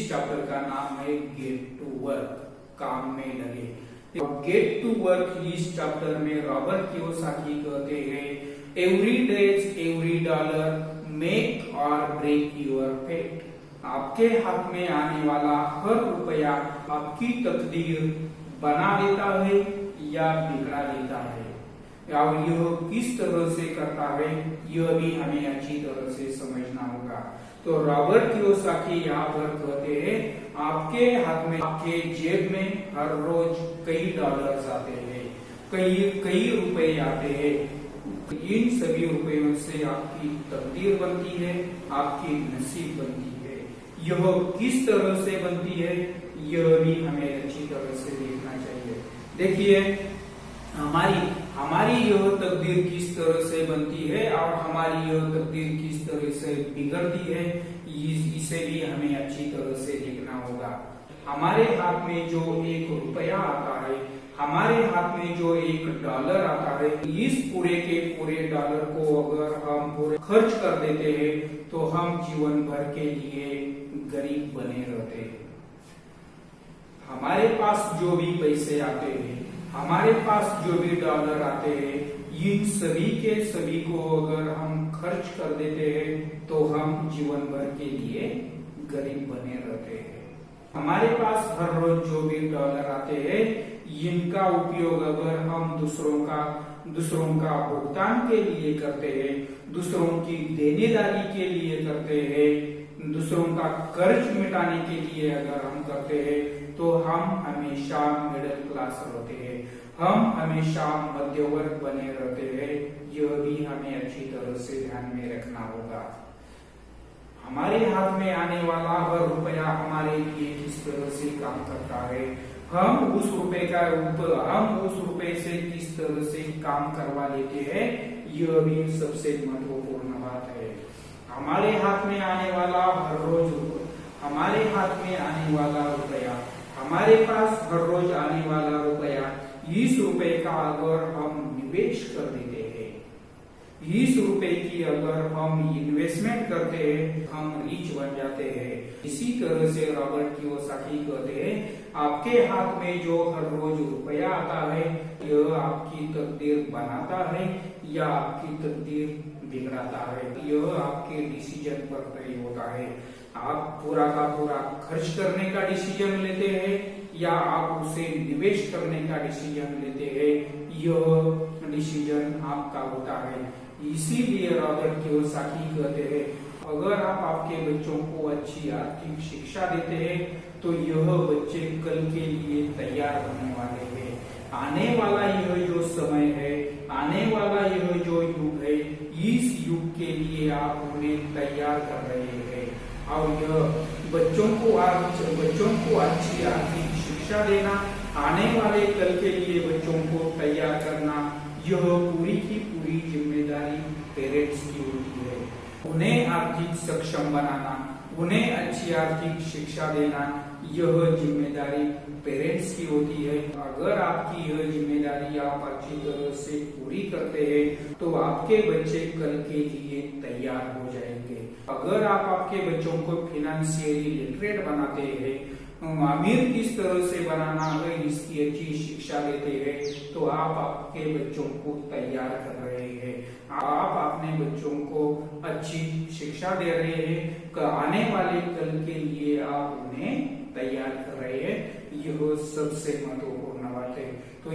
Chapter का नाम है गेट टू वर्क, काम में लगे। गेट टू वर्क इस चैप्टर में रॉबर्ट कियोसाकी कहते हैं, every days every dollar make और ब्रेक योर फेट। आपके हाथ में आने वाला हर रुपया आपकी तकदीर बना देता है या बिगड़ा देता है, और यह किस तरह से करता है यह भी हमें अच्छी तरह से समझना होगा। तो रॉबर्ट कियोसाकी यहाँ पर कहते हैं, आपके हाथ में, आपके जेब में हर रोज कई डॉलर्स आते हैं, कई रुपए आते हैं। इन सभी रुपयों से आपकी तकदीर बनती है, आपकी नसीब बनती है। यह किस तरह से बनती है यह भी हमें अच्छी तरह से देखना चाहिए। देखिए, हमारी यह तकदीर किस तरह से बनती है और हमारी यह तकदीर किस तरह से बिगड़ती है, इसे भी हमें अच्छी तरह से देखना होगा। हमारे हाथ में जो एक रुपया आता है, हमारे हाथ में जो एक डॉलर आता है, इस पूरे के पूरे डॉलर को अगर हम पूरे खर्च कर देते हैं तो हम जीवन भर के लिए गरीब बने रहते हैं। हमारे पास जो भी पैसे आते हैं, हमारे पास जो भी डॉलर आते हैं, इन सभी के सभी को अगर हम खर्च कर देते हैं तो हम जीवन भर के लिए गरीब बने रहते हैं। हमारे पास हर रोज जो भी डॉलर आते हैं, इनका उपयोग अगर हम दूसरों का भुगतान के लिए करते हैं, दूसरों की देनेदारी के लिए करते हैं, दूसरों का कर्ज मिटाने के लिए अगर हम करते हैं तो हम हमेशा मिडिल क्लास रहते हैं, हम हमेशा मध्य वर्ग बने रहते हैं। यह भी हमें अच्छी तरह से ध्यान में रखना होगा। हमारे हाथ में आने वाला हर रुपया हमारे लिए किस तरह से काम करता है, हम उस रुपए से किस तरह से काम करवा लेते हैं, यह भी सबसे महत्वपूर्ण बात है। हमारे हाथ में आने वाला हमारे हाथ में आने वाला रुपया, हमारे पास हर रोज आने वाला रुपया, इस रुपए का अगर हम निवेश कर देते हैं, इस रुपए की अगर हम इन्वेस्टमेंट करते हैं, हम रिच बन जाते हैं। इसी तरह से रॉबर्ट कियोसाकी कहते हैं, आपके हाथ में जो हर रोज रुपया आता है, यह आपकी तकदीर बनाता है या आपकी तकदीर बिगड़ाता है। यह आपके डिसीजन पर तय होता है। आप पूरा का पूरा खर्च करने का डिसीजन लेते हैं या आप उसे निवेश करने का डिसीजन लेते हैं, यह डिसीजन आपका होता है। इसीलिए रॉबर्ट कियोसाकी कहते हैं, अगर आप आपके बच्चों को अच्छी आर्थिक शिक्षा देते हैं तो यह बच्चे कल के लिए तैयार होने वाले हैं। आने वाला यह जो समय है, आने वाला यह जो युग है, इस युग के लिए आप उन्हें तैयार कर रहे हैं। और यह बच्चों को अच्छी आर्थिक शिक्षा देना, आने वाले कल के लिए बच्चों को तैयार करना, यह पूरी की पूरी जिम्मेदारी पेरेंट्स की होती है। उन्हें आर्थिक सक्षम बनाना, उन्हें अच्छी आर्थिक शिक्षा देना, यह जिम्मेदारी पेरेंट्स की होती है। अगर आपकी यह जिम्मेदारी आप अच्छी तरह से पूरी करते हैं तो आपके बच्चे कल के लिए तैयार हो जाएंगे। अगर आप आपके बच्चों को फाइनेंशियली लिटरेट बनाते हैं, अमीर किस तरह से बनाना है इसकी अच्छी शिक्षा देते हैं, तो आप आपके बच्चों को तैयार कर रहे हैं। आप अपने बच्चों को अच्छी शिक्षा दे रहे हैं, आने वाले कल के लिए आप उन्हें तैयार कर रहे हैं। यह सबसे महत्वपूर्ण बात है। तो